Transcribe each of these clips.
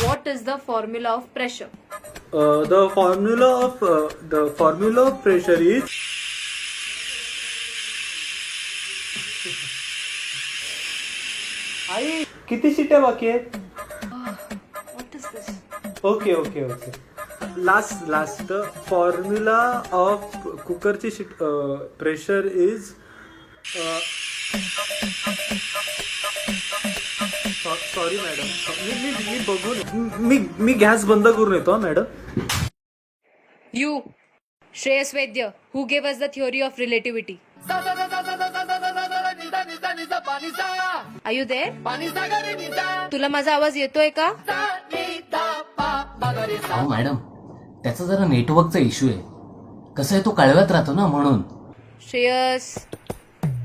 What is the formula of pressure? The formula of pressure is आई किती शिट्या बाकी आहेत? What is this? Okay last formula of कुकरची pressure is sorry madam मी बघून मी gas बंद करून येतो madam. You, Shreyas Vaidya, who gave us the theory of relativity. Are you there? तुला माझा आवाज येतोय का? अहो मॅडम, त्याचा जरा नेटवर्कचा इश्यू आहे. कसं आहे, तो कळव्यात राहतो ना म्हणून. Shreyas,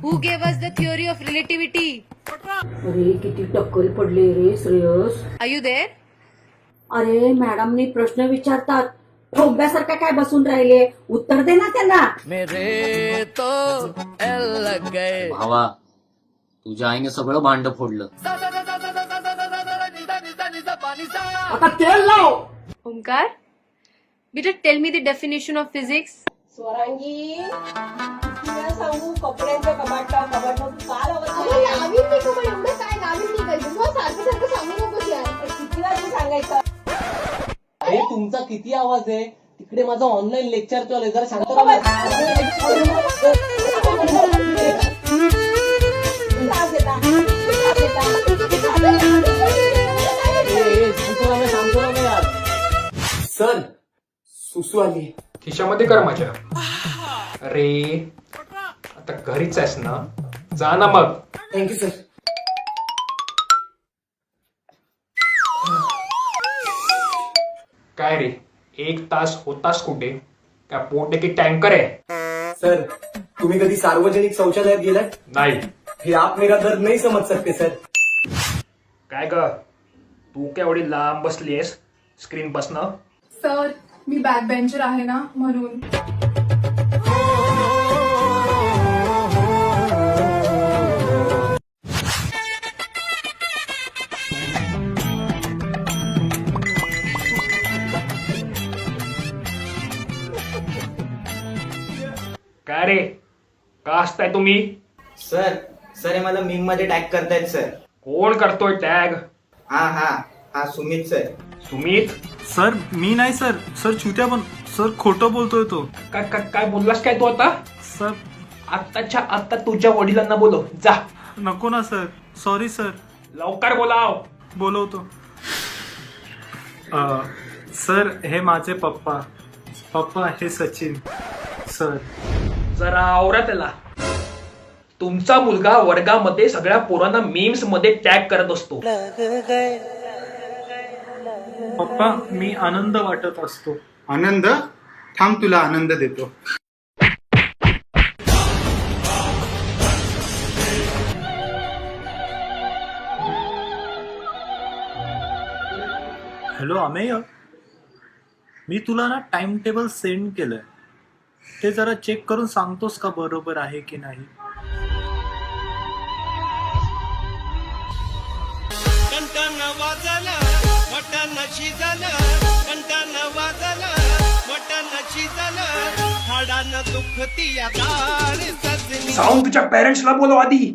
who gave us the theory of relativity? अरे किती टक्कल पडले रे श्रेयस. Are you there? अरे मॅडमनी प्रश्न विचारतात, ठोंब्यासारखा काय बसून राहिले, उत्तर दे ना त्यांना. भावा, तुझ्या आईने सगळं भांड फोडलं. आता तेल लाव. Omkar, better tell me the definition of physics. Swarangi तुला सांगू कपड्यांच्या कबाटावर काल किती वेळा सांगायचं. अरे तुमचा किती आवाज आहे तिकडे, माझा ऑनलाईन लेक्चर चालू आहे, जरा शांत सर सुसू आली. खिशामध्ये कर माझ्या. अरे आता घरीच आहेस ना, जा ना मग. Thank you sir. काय रे, 1 तास होतास कुठे? काय पोट की टँकर आहे? सर तुम्ही कधी सार्वजनिक शौचालयात गेलात? नाही. हे आप मेरा दर्द नहीं समझ सकते सर. काय ग, तू काय एवढी लांब बसलीयस स्क्रीन पासनं? सर मी बॅक बेंचर आहे ना म्हणून. काय रे, का असताय तुम्ही? सर हे मला मीम मध्ये टॅग करतायत सर. कोण करतोय टॅग? हा सुमित सर. सुमित? सर मी नाही सर. सर चुत्या पण सर खोटं बोलतोय तो. काय बोललास काय तू आता? सर आत्ताच्या आत्ता तुझ्या वडिलांना बोलव जा. नको ना सर. Sorry sir. लवकर बोलाव. बोलवतो. सर हे माझे पप्पा हे सचिन सर. जरा आवरा त्याला. तुमचा मुलगा वर्गामध्ये सगळ्या पोरांना मीम्स मध्ये टॅग करत असतो. पप्पा मी आनंद वाटत असतो. आनंद? थांब तुला आनंद देतो. हॅलो अमेय, मी तुला ना टाइम टेबल सेंड केलंय, ते जरा चेक करून सांगतोस का बरोबर आहे की नाही? जाऊन तुझ्या पेरेंट्सला बोलव आधी.